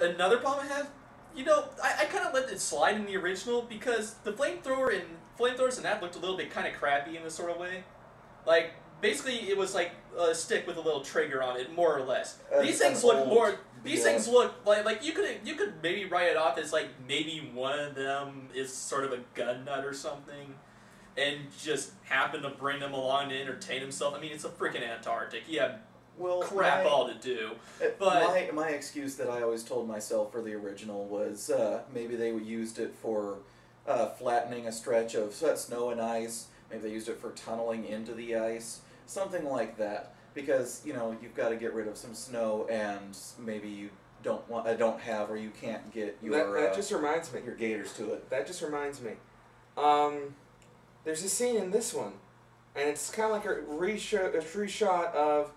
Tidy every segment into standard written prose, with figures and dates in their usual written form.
another problem I have, I kind of let it slide in the original because the flamethrowers in that looked a little bit kind of crappy in a sort of way. Like, basically, it was like a stick with a little trigger on it, more or less. These things look more. These things look like you could maybe write it off as like maybe one of them is sort of a gun nut or something, and just happen to bring them along to entertain himself. I mean, it's a freaking Antarctic. He had crap all to do. But my excuse that I always told myself for the original was maybe they used it for flattening a stretch of snow and ice. Maybe they used it for tunneling into the ice, something like that. Because you've got to get rid of some snow, and maybe you don't have, or you can't get your. That just reminds me. Your gators to it. That just reminds me. There's a scene in this one, and it's kind of like a reshot of.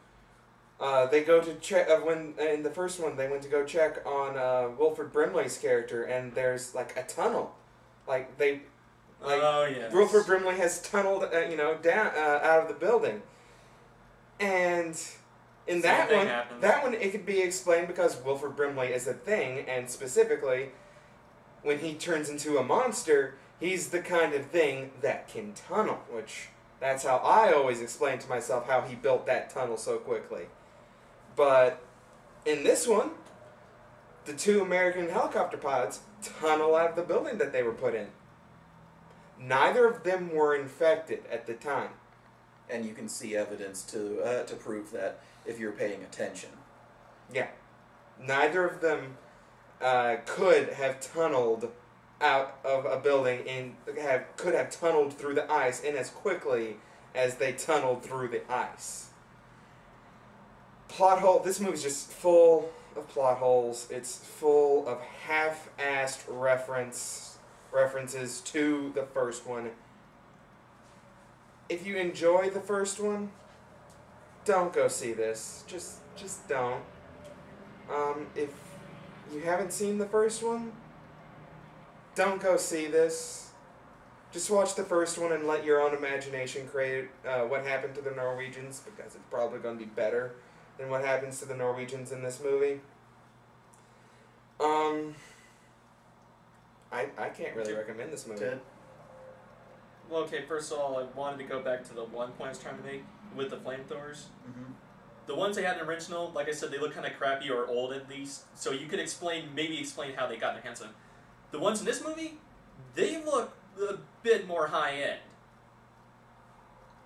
They go to check when in the first one they went to go check on Wilford Brimley's character, and there's like a tunnel, like they. Oh yeah. Wilford Brimley has tunneled, down out of the building. And in that one, it could be explained because Wilford Brimley is a thing, and specifically, when he turns into a monster, he's the kind of thing that can tunnel, which that's how I always explain to myself how he built that tunnel so quickly. But in this one, the two American helicopter pilots tunnel out of the building that they were put in. Neither of them were infected at the time. And you can see evidence to prove that if you're paying attention. Yeah. Neither of them could have tunneled out of a building could have tunneled through the ice in as quickly as they tunneled through the ice. Plot hole. This movie's just full of plot holes. It's full of half-assed references to the first one. If you enjoy the first one, don't go see this. Just don't. If you haven't seen the first one, don't go see this. Just watch the first one and let your own imagination create what happened to the Norwegians, because it's probably going to be better than what happens to the Norwegians in this movie. I can't really recommend this movie. Well, okay, first of all, I wanted to go back to the one point I was trying to make with the flamethrowers. Mm-hmm. The ones they had in the original, like I said, they look kind of crappy or old at least, so you could maybe explain how they got their hands on them. The ones in this movie, they look a bit more high-end.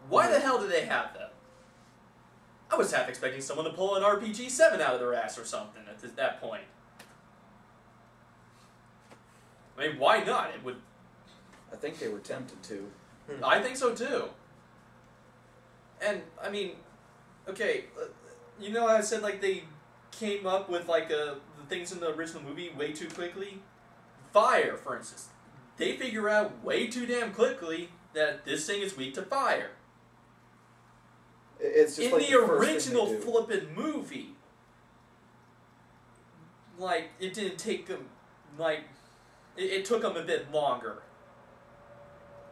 Why the hell do they have them? I was half expecting someone to pull an RPG-7 out of their ass or something at that point. I mean, why not? It would... I think they were tempted to. I think so too. And, I mean, okay, I said like they came up with like the things in the original movie way too quickly? Fire, for instance. They figure out way too damn quickly that this thing is weak to fire. It's just in like the original flippin' movie, like, it didn't take them, like, it took them a bit longer.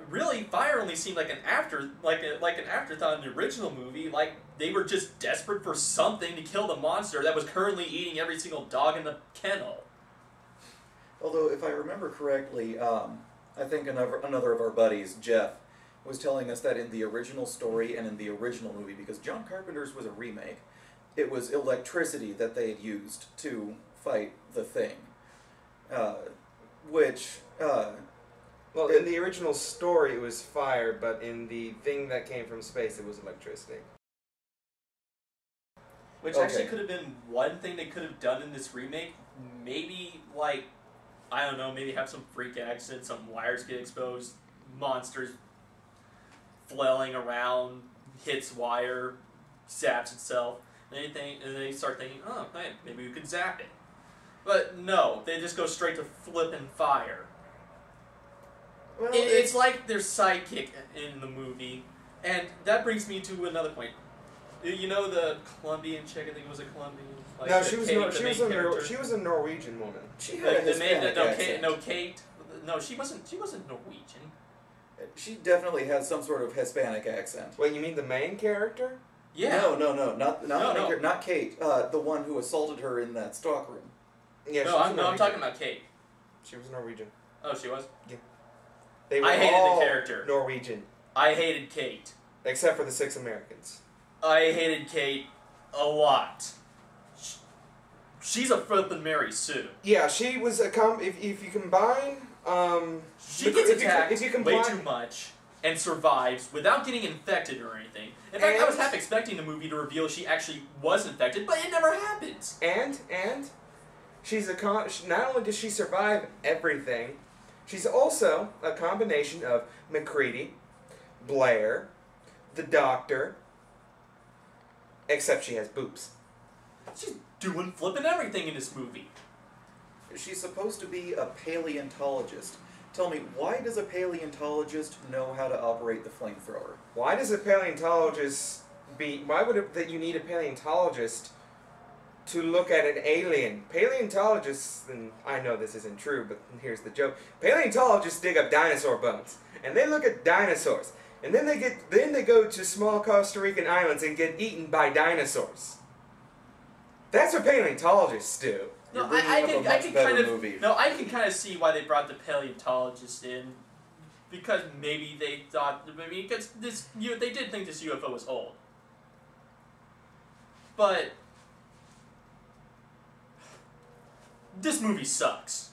Really, fire only seemed like an afterthought in the original movie. Like, they were just desperate for something to kill the monster that was currently eating every single dog in the kennel. Although, if I remember correctly, I think another of our buddies, Jeff, was telling us that in the original story and in the original movie, because John Carpenter's was a remake, it was electricity that they had used to fight the Thing. Well, in the original story it was fire, but in the Thing that came from space it was electricity. Which actually could have been one thing they could have done in this remake. Maybe, like, I don't know, maybe have some freak accident, some wires get exposed, monsters flailing around, hits wire, zaps itself, and they start thinking, oh, hey, maybe we could zap it. But no, they just go straight to flippin' fire. Well, it's like their sidekick in the movie, and that brings me to another point. You know the Colombian chick? I think it was a Colombian. Like no, she was a Norwegian woman. She had a Hispanic accent. Kate. No, she wasn't Norwegian. She definitely has some sort of Hispanic accent. Wait, you mean the main character? Yeah. No, not Kate. The one who assaulted her in that stockroom. Yeah, no, I'm talking about Kate. She was Norwegian. Oh, she was? Yeah. They were I hated all the character. Norwegian. I hated Kate. Except for the 6 Americans. I hated Kate a lot. She's a flippin' Mary Sue. Yeah, she was a if you combine she gets attacked if you combine, way too much and survives without getting infected or anything. In fact, I was half expecting the movie to reveal she actually was infected, but it never happens. And she's not only does she survive everything, she's also a combination of McCready, Blair, the Doctor, except she has boobs. She's doing flipping everything in this movie. She's supposed to be a paleontologist. Tell me, why does a paleontologist know how to operate the flamethrower? Why does a paleontologist why would it that you need a paleontologist to look at an alien? Paleontologists, and I know this isn't true, but here's the joke. Paleontologists dig up dinosaur bones, and they look at dinosaurs, and then they go to small Costa Rican islands and get eaten by dinosaurs. That's what paleontologists do. No, I can kind of see why they brought the paleontologist in, because maybe they thought, because they did think this UFO was old, but this movie sucks.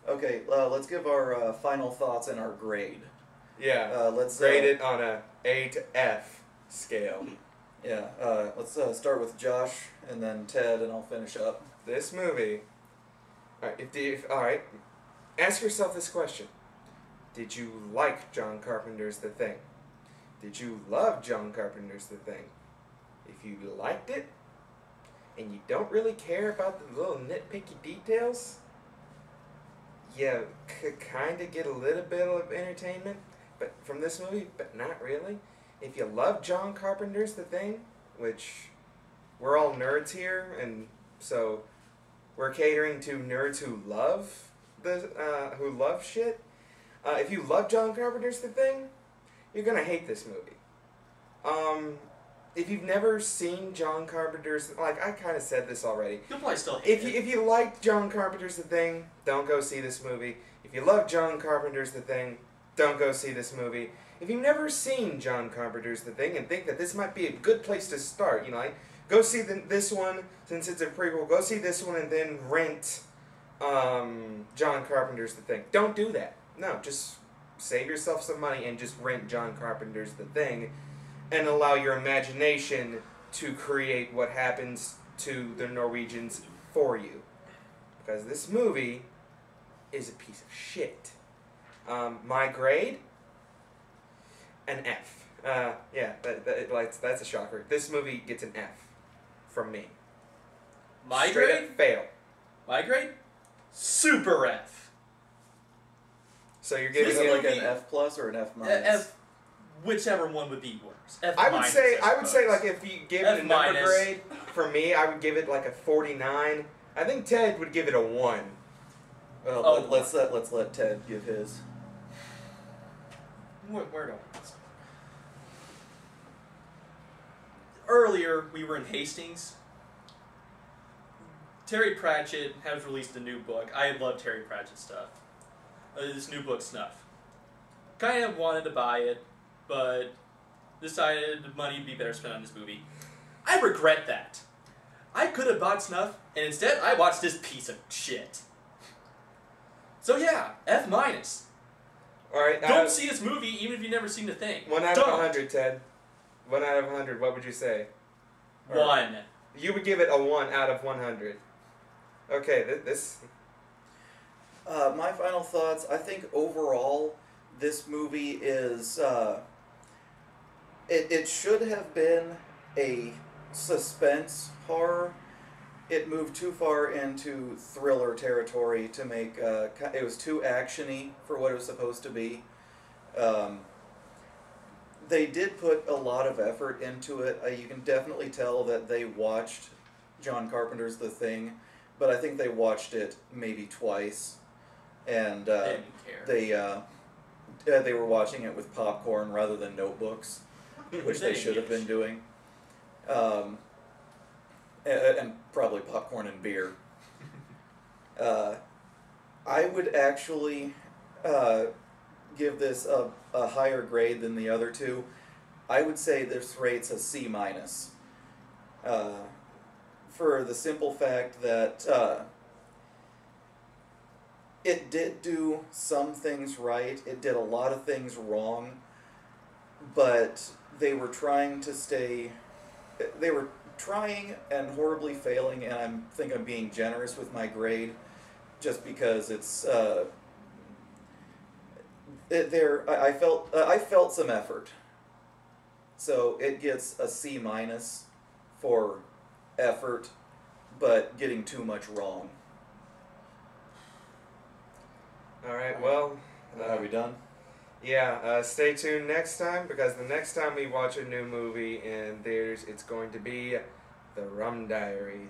Okay, let's give our final thoughts and our grade. Yeah, let's grade it on a A to F scale. Yeah, let's start with Josh, and then Ted, and I'll finish up. This movie... Alright, ask yourself this question. Did you like John Carpenter's The Thing? Did you love John Carpenter's The Thing? If you liked it, and you don't really care about the little nitpicky details, you could kind of get a little bit of entertainment from this movie, but not really. If you love John Carpenter's The Thing, which we're all nerds here, and so we're catering to nerds who love shit. If you love John Carpenter's The Thing, you're gonna hate this movie. If you've never seen John Carpenter's, like I kind of said this already. You'll probably still hate it. If you like John Carpenter's The Thing, don't go see this movie. If you love John Carpenter's The Thing, don't go see this movie. If you've never seen John Carpenter's The Thing and think that this might be a good place to start, go see this one, since it's a prequel, go see this one and then rent John Carpenter's The Thing. Don't do that. No, just save yourself some money and just rent John Carpenter's The Thing and allow your imagination to create what happens to the Norwegians for you. Because this movie is a piece of shit. My grade? An F. That's a shocker. This movie gets an F from me. My Straight grade? up fail. My grade? Super F. So you're giving it like movie, an F plus or an F minus? F, whichever one would be worse. F I would minus, say like if you give it a number minus. grade, for me I would give it like a 49. I think Ted would give it a 1. Well, let's let Ted give his. Where do I start? Earlier, we were in Hastings. Terry Pratchett has released a new book. I love Terry Pratchett stuff. This new book, Snuff. Kind of wanted to buy it, but decided the money would be better spent on this movie. I regret that. I could have bought Snuff, and instead I watched this piece of shit. So yeah, F minus. Alright. Don't see this movie even if you've never seen The Thing. 1 out of 100, Ted. 1 out of 100, what would you say? 1. You would give it a 1 out of 100. Okay, this... My final thoughts, I think overall, this movie is, it should have been a suspense horror. It moved too far into thriller territory to make, it was too action-y for what it was supposed to be. They did put a lot of effort into it. You can definitely tell that they watched John Carpenter's The Thing, but I think they watched it maybe twice. And They didn't care. they were watching it with popcorn rather than notebooks, which they should have been doing. And probably popcorn and beer. I would actually give this a higher grade than the other two. I would say this rate's a C minus. For the simple fact that it did do some things right, it did a lot of things wrong, but they were trying to stay... They were trying and horribly failing, and I think I'm being generous with my grade, just because it's... I felt some effort. So it gets a C minus for effort, but getting too much wrong. Alright, well... Are we done? Yeah, stay tuned next time, because the next time we watch a new movie in theaters, it's going to be The Rum Diaries.